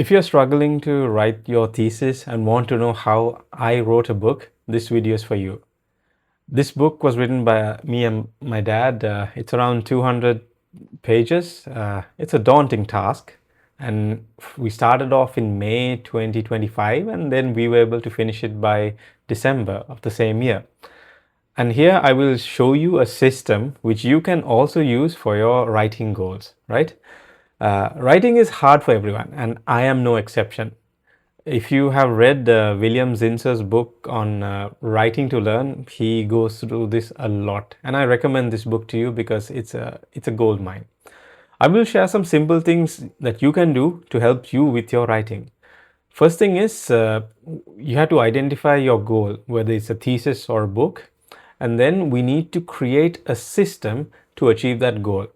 If you're struggling to write your thesis and want to know how I wrote a book, this video is for you. This book was written by me and my dad. It's around 200 pages. It's a daunting task. And we started off in May 2025, and then we were able to finish it by December of the same year. And here I will show you a system which you can also use for your writing goals, right? Writing is hard for everyone, and I am no exception. If you have read William Zinsser's book on writing to learn, he goes through this a lot, and I recommend this book to you because it's a gold mine. I will share some simple things that you can do to help you with your writing. First thing is you have to identify your goal, whether it's a thesis or a book, and then we need to create a system to achieve that goal.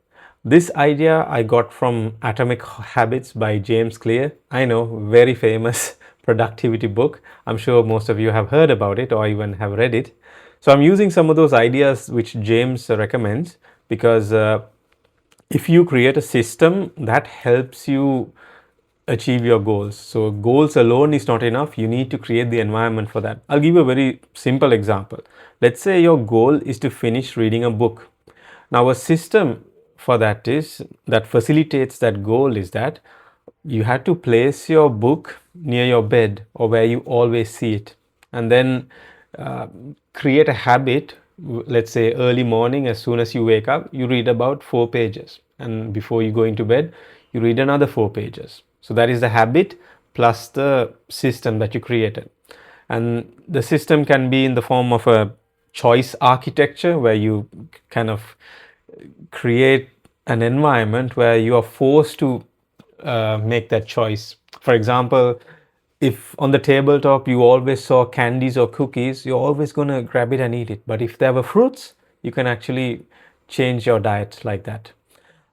This idea I got from Atomic Habits by James Clear. I know, very famous productivity book. I'm sure most of you have heard about it or even have read it. So I'm using some of those ideas which James recommends because if you create a system that helps you achieve your goals. So goals alone is not enough. You need to create the environment for that. I'll give you a very simple example. Let's say your goal is to finish reading a book. Now a system for that facilitates that goal is that you have to place your book near your bed or where you always see it, and then create a habit. Let's say early morning, as soon as you wake up, you read about 4 pages, and before you go into bed you read another 4 pages. So that is the habit plus the system that you created. And the system can be in the form of a choice architecture where you kind of create an environment where you are forced to make that choice. For example, if on the tabletop you always saw candies or cookies, you're always going to grab it and eat it. But if there were fruits, you can actually change your diet like that.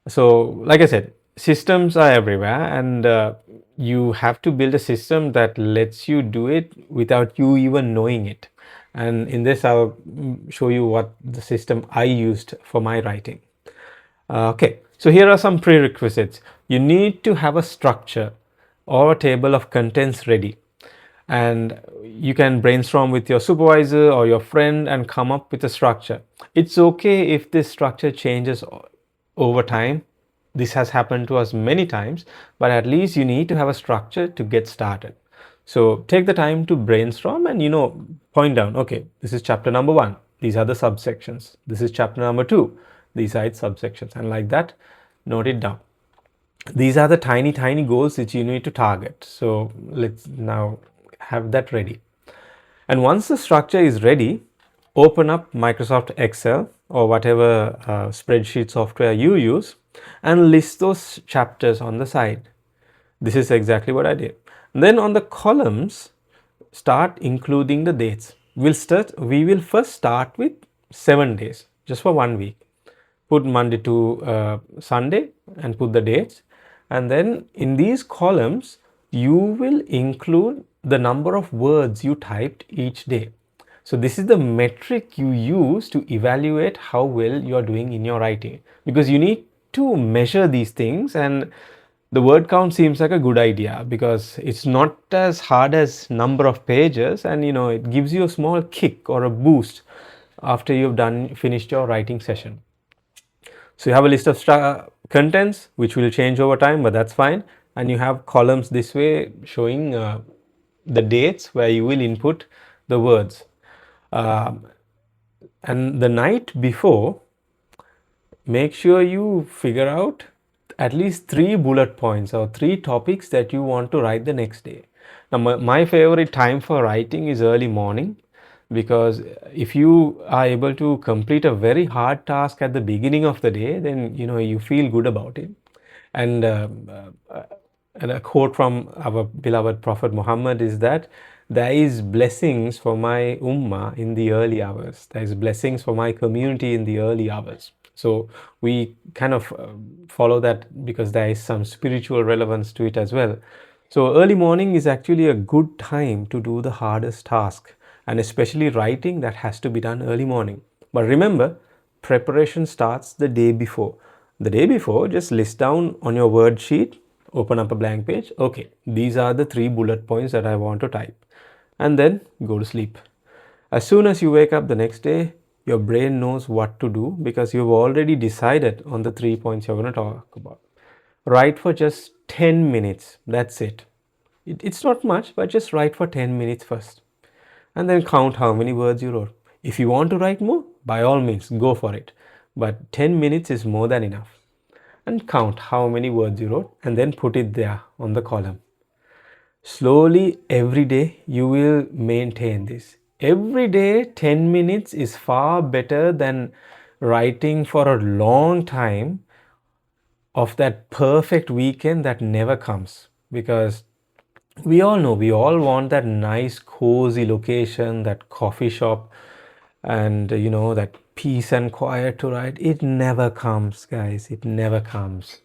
So, like I said, systems are everywhere, and you have to build a system that lets you do it without you even knowing it. And in this, I'll show you what the system I used for my writing. Okay, so here are some prerequisites. You need to have a structure or a table of contents ready. And you can brainstorm with your supervisor or your friend and come up with a structure. It's okay if this structure changes over time. This has happened to us many times, but at least you need to have a structure to get started. So take the time to brainstorm and point down, okay, this is chapter number 1, these are the subsections. This is chapter number 2, these are its subsections, and like that, note it down. These are the tiny goals which you need to target. So let's now have that ready. And once the structure is ready, open up Microsoft Excel or whatever spreadsheet software you use and list those chapters on the side. This is exactly what I did. And then on the columns, start including the dates. We will first start with 7 days, just for 1 week. Put Monday to Sunday and put the dates. And then in these columns, you will include the number of words you typed each day. So this is the metric you use to evaluate how well you are doing in your writing, because you need to measure these things. And the word count seems like a good idea because it's not as hard as number of pages, and it gives you a small kick or a boost after you've finished your writing session. So you have a list of contents which will change over time, but that's fine. And you have columns this way showing the dates where you will input the words. And the night before, make sure you figure out at least 3 bullet points or 3 topics that you want to write the next day. Now, my favorite time for writing is early morning, because if you are able to complete a very hard task at the beginning of the day, then you feel good about it. And a quote from our beloved Prophet Muhammad is that there is blessings for my ummah in the early hours. There is blessings for my community in the early hours. So we kind of follow that because there is some spiritual relevance to it as well. So early morning is actually a good time to do the hardest task, and especially writing that has to be done early morning. But remember, preparation starts the day before. The day before, just list down on your word sheet Open up a blank page. Okay, these are the 3 bullet points that I want to type. And then go to sleep. As soon as you wake up the next day, your brain knows what to do because you've already decided on the 3 points you're going to talk about. Write for just 10 minutes. That's it. It's not much, but just write for 10 minutes first. And then count how many words you wrote. If you want to write more, by all means, go for it. But 10 minutes is more than enough. And count how many words you wrote and then put it there on the column. Slowly, every day, you will maintain this. Every day, 10 minutes is far better than writing for a long time of that perfect weekend that never comes. Because we all know, we all want that nice, cozy location, that coffee shop, and that peace and quiet to write. It never comes, guys. It never comes.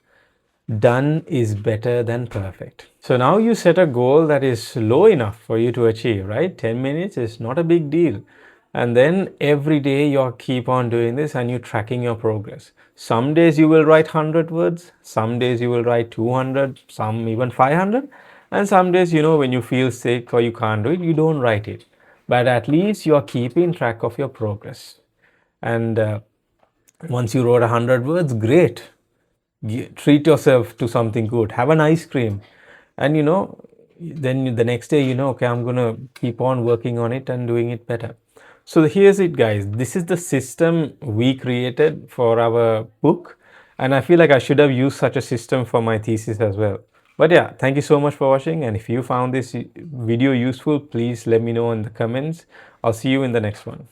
Done is better than perfect. So now you set a goal that is low enough for you to achieve, right? 10 minutes is not a big deal. And then every day you keep on doing this and you're tracking your progress. Some days you will write 100 words, some days you will write 200, some even 500. And some days, when you feel sick or you can't do it, you don't write it. But at least you're keeping track of your progress. And once you wrote 100 words, great. Treat yourself to something good. Have an ice cream. And then the next day, okay, I'm going to keep on working on it and doing it better. So here's it, guys. This is the system we created for our book. And I feel like I should have used such a system for my thesis as well. But yeah, thank you so much for watching. And if you found this video useful, please let me know in the comments. I'll see you in the next one.